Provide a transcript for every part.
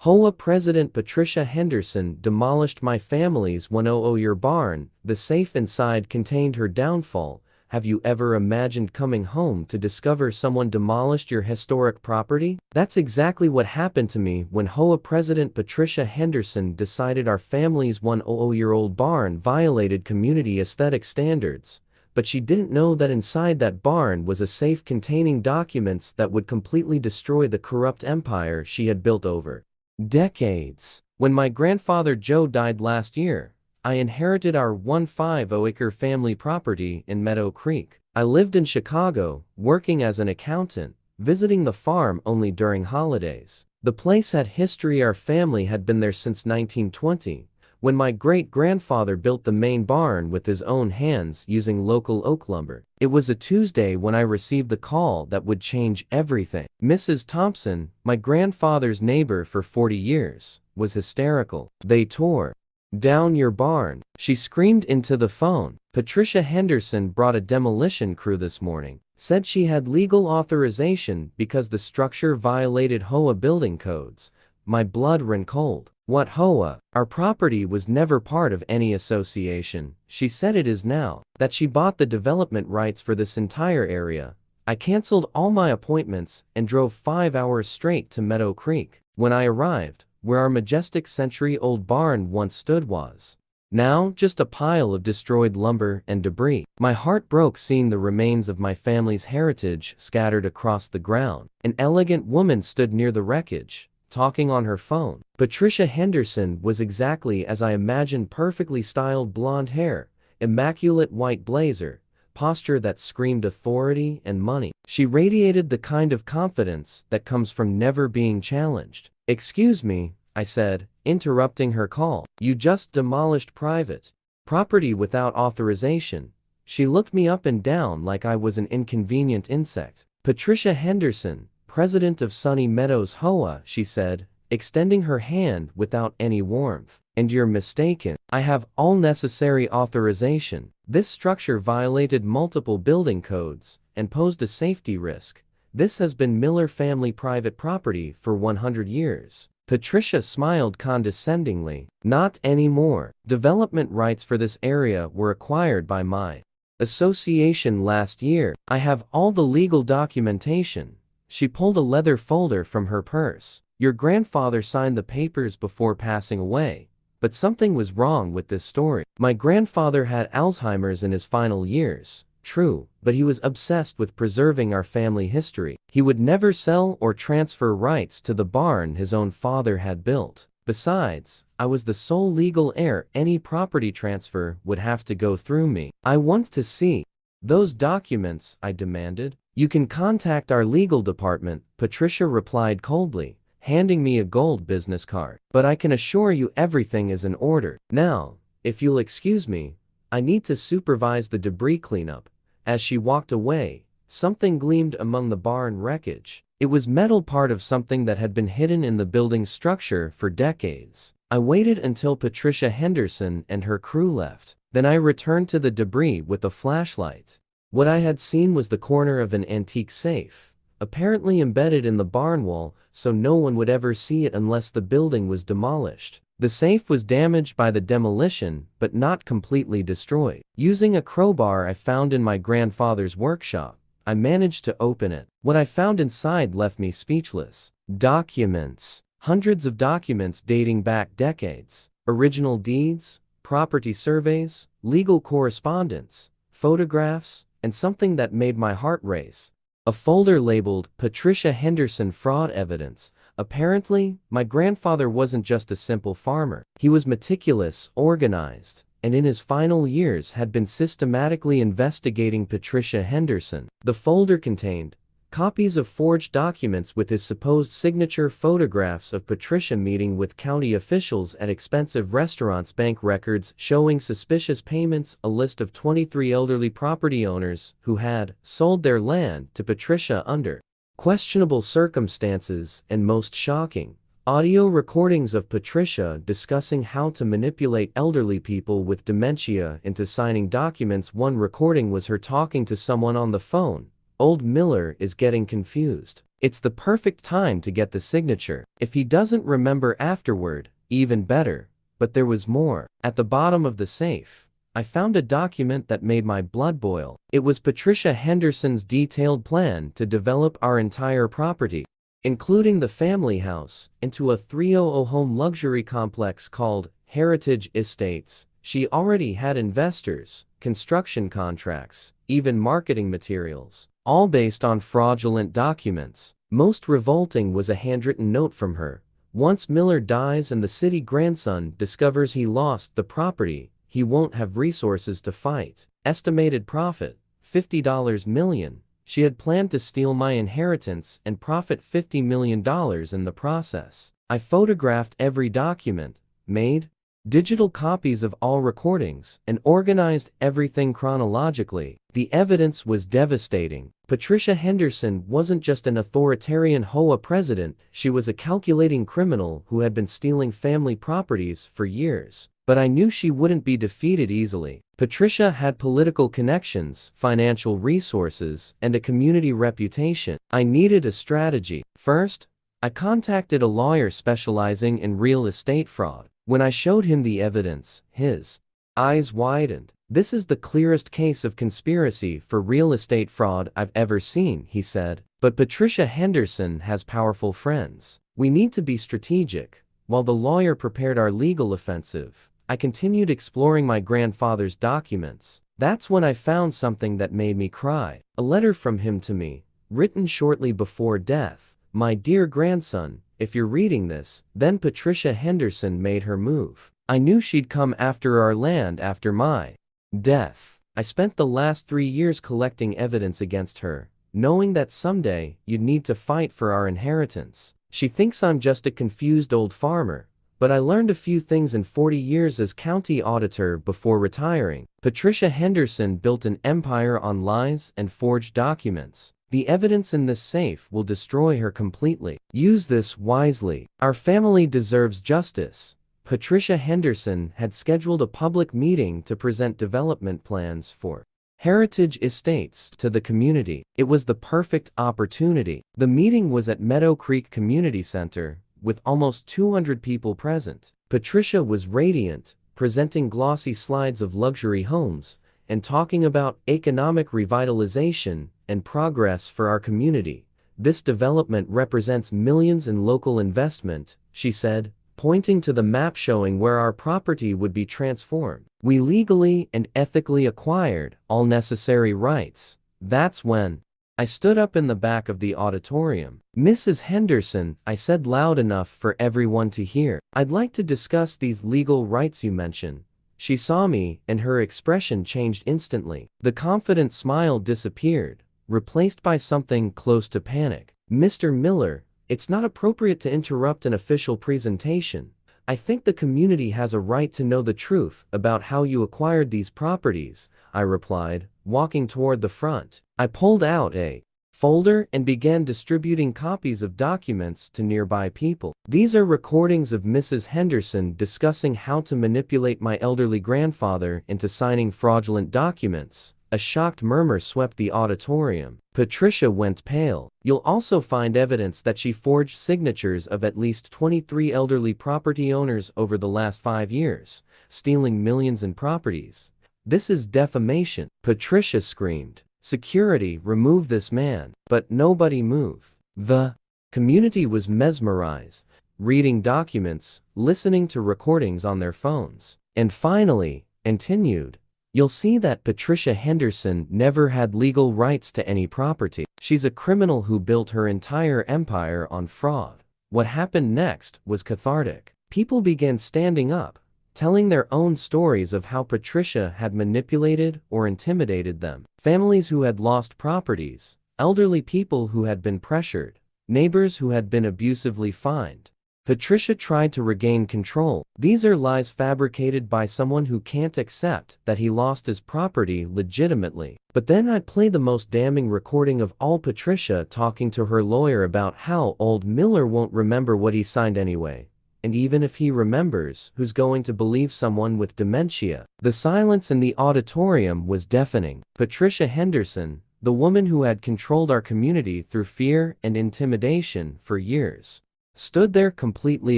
HOA President Patricia Henderson demolished my family's 100-year barn. The safe inside contained her downfall. Have you ever imagined coming home to discover someone demolished your historic property? That's exactly what happened to me when HOA President Patricia Henderson decided our family's 100-year-old barn violated community aesthetic standards. But she didn't know that inside that barn was a safe containing documents that would completely destroy the corrupt empire she had built over decades. When my grandfather Joe died last year, I inherited our 150-acre family property in Meadow Creek. I lived in Chicago, working as an accountant, visiting the farm only during holidays. The place had history. Our family had been there since 1920, when my great-grandfather built the main barn with his own hands using local oak lumber. It was a Tuesday when I received the call that would change everything. Mrs. Thompson, my grandfather's neighbor for 40 years, was hysterical. "They tore down your barn," she screamed into the phone. "Patricia Henderson brought a demolition crew this morning. Said she had legal authorization because the structure violated HOA building codes." My blood ran cold. "What HOA? Our property was never part of any association." She said it is now. That she bought the development rights for this entire area. I canceled all my appointments and drove 5 hours straight to Meadow Creek. When I arrived, where our majestic century-old barn once stood was now just a pile of destroyed lumber and debris. My heart broke seeing the remains of my family's heritage scattered across the ground. An elegant woman stood near the wreckage, talking on her phone. Patricia Henderson was exactly as I imagined: perfectly styled blonde hair, immaculate white blazer, posture that screamed authority and money. She radiated the kind of confidence that comes from never being challenged. "Excuse me," I said, interrupting her call. "You just demolished private property without authorization." She looked me up and down like I was an inconvenient insect. "Patricia Henderson, president of Sunny Meadows HOA," she said, extending her hand without any warmth. "And you're mistaken. I have all necessary authorization. This structure violated multiple building codes and posed a safety risk. This has been Miller family private property for 100 years. Patricia smiled condescendingly. "Not anymore. Development rights for this area were acquired by my association last year. I have all the legal documentation." She pulled a leather folder from her purse. "Your grandfather signed the papers before passing away. But something was wrong with this story. My grandfather had Alzheimer's in his final years. True, but he was obsessed with preserving our family history. He would never sell or transfer rights to the barn his own father had built. Besides, I was the sole legal heir. Any property transfer would have to go through me." "I want to see those documents," I demanded. "You can contact our legal department," Patricia replied coldly, handing me a gold business card. "But I can assure you everything is in order. Now, if you'll excuse me, I need to supervise the debris cleanup." As she walked away, something gleamed among the barn wreckage. It was metal, part of something that had been hidden in the building's structure for decades. I waited until Patricia Henderson and her crew left. Then I returned to the debris with a flashlight. What I had seen was the corner of an antique safe, apparently embedded in the barn wall so no one would ever see it unless the building was demolished. The safe was damaged by the demolition, but not completely destroyed. Using a crowbar I found in my grandfather's workshop, I managed to open it. What I found inside left me speechless. Documents. Hundreds of documents dating back decades. Original deeds, property surveys, legal correspondence, photographs, and something that made my heart race. A folder labeled "Patricia Henderson Fraud Evidence." Apparently, my grandfather wasn't just a simple farmer. He was meticulous, organized, and in his final years had been systematically investigating Patricia Henderson. The folder contained copies of forged documents with his supposed signature, photographs of Patricia meeting with county officials at expensive restaurants, bank records showing suspicious payments, a list of 23 elderly property owners who had sold their land to Patricia under questionable circumstances, and most shocking, audio recordings of Patricia discussing how to manipulate elderly people with dementia into signing documents. One recording was her talking to someone on the phone, Old Miller is getting confused. It's the perfect time to get the signature. If he doesn't remember afterward, even better. But there was more. At the bottom of the safe, I found a document that made my blood boil. It was Patricia Henderson's detailed plan to develop our entire property, including the family house, into a 300-home luxury complex called Heritage Estates. She already had investors, construction contracts, even marketing materials, all based on fraudulent documents. Most revolting was a handwritten note from her. Once Miller dies and the city grandson discovers he lost the property, he won't have resources to fight. Estimated profit, $50 million. She had planned to steal my inheritance and profit $50 million in the process. I photographed every document, made digital copies of all recordings, and organized everything chronologically. The evidence was devastating. Patricia Henderson wasn't just an authoritarian HOA president, she was a calculating criminal who had been stealing family properties for years. But I knew she wouldn't be defeated easily. Patricia had political connections, financial resources, and a community reputation. I needed a strategy. First, I contacted a lawyer specializing in real estate fraud. When I showed him the evidence, his eyes widened. "This is the clearest case of conspiracy for real estate fraud I've ever seen," he said. "But Patricia Henderson has powerful friends. We need to be strategic." While the lawyer prepared our legal offensive, I continued exploring my grandfather's documents. That's when I found something that made me cry. A letter from him to me, written shortly before death. "My dear grandson, if you're reading this, then Patricia Henderson made her move. I knew she'd come after our land after my death. I spent the last 3 years collecting evidence against her, knowing that someday you'd need to fight for our inheritance. She thinks I'm just a confused old farmer, but I learned a few things in 40 years as county auditor before retiring." Patricia Henderson built an empire on lies and forged documents. The evidence in this safe will destroy her completely. Use this wisely. Our family deserves justice. Patricia Henderson had scheduled a public meeting to present development plans for Heritage Estates to the community. It was the perfect opportunity. The meeting was at Meadow Creek Community Center, with almost 200 people present. Patricia was radiant, presenting glossy slides of luxury homes, and talking about economic revitalization and progress for our community. "This development represents millions in local investment," she said, pointing to the map showing where our property would be transformed. "We legally and ethically acquired all necessary rights." That's when I stood up in the back of the auditorium. "Mrs. Henderson," I said loud enough for everyone to hear, "I'd like to discuss these legal rights you mention." She saw me, and her expression changed instantly. The confident smile disappeared, replaced by something close to panic. "Mr. Miller, it's not appropriate to interrupt an official presentation. I think the community has a right to know the truth about how you acquired these properties," I replied, walking toward the front. I pulled out a folder and began distributing copies of documents to nearby people. "These are recordings of Mrs. Henderson discussing how to manipulate my elderly grandfather into signing fraudulent documents." A shocked murmur swept the auditorium. Patricia went pale. "You'll also find evidence that she forged signatures of at least 23 elderly property owners over the last 5 years, stealing millions in properties. This is defamation." Patricia screamed, "Security, remove this man." But nobody moved. The community was mesmerized, reading documents, listening to recordings on their phones. "And finally," continued, "you'll see that Patricia Henderson never had legal rights to any property. She's a criminal who built her entire empire on fraud." What happened next was cathartic. People began standing up, telling their own stories of how Patricia had manipulated or intimidated them. Families who had lost properties, elderly people who had been pressured, neighbors who had been abusively fined. Patricia tried to regain control. "These are lies fabricated by someone who can't accept that he lost his property legitimately." But then I played the most damning recording of all, Patricia talking to her lawyer about how old Miller won't remember what he signed anyway. And even if he remembers, who's going to believe someone with dementia? The silence in the auditorium was deafening. Patricia Henderson, the woman who had controlled our community through fear and intimidation for years, stood there completely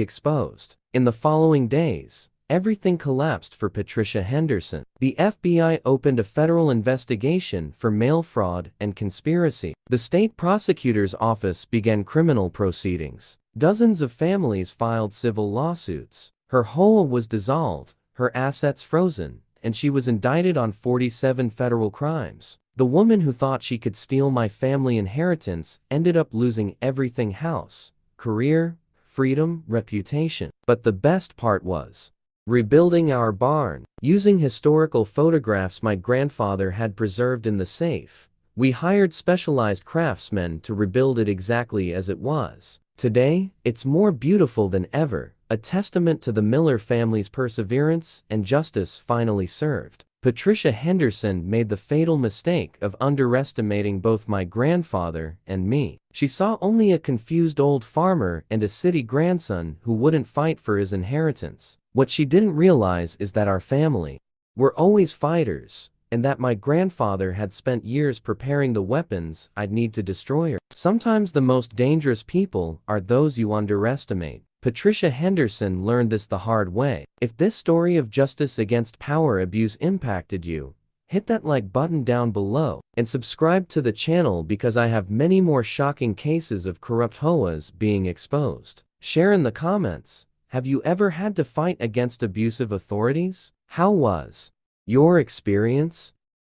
exposed. In the following days, everything collapsed for Patricia Henderson. The FBI opened a federal investigation for mail fraud and conspiracy. The state prosecutor's office began criminal proceedings. Dozens of families filed civil lawsuits. Her HOA was dissolved, her assets frozen, and she was indicted on 47 federal crimes. The woman who thought she could steal my family inheritance ended up losing everything: house, career, freedom, reputation. But the best part was rebuilding our barn. Using historical photographs my grandfather had preserved in the safe, we hired specialized craftsmen to rebuild it exactly as it was. Today, it's more beautiful than ever, a testament to the Miller family's perseverance and justice finally served. Patricia Henderson made the fatal mistake of underestimating both my grandfather and me. She saw only a confused old farmer and a city grandson who wouldn't fight for his inheritance. What she didn't realize is that our family were always fighters, and that my grandfather had spent years preparing the weapons I'd need to destroy her. Sometimes the most dangerous people are those you underestimate. Patricia Henderson learned this the hard way. If this story of justice against power abuse impacted you, hit that like button down below and subscribe to the channel because I have many more shocking cases of corrupt HOAs being exposed. Share in the comments. Have you ever had to fight against abusive authorities? How was your experience?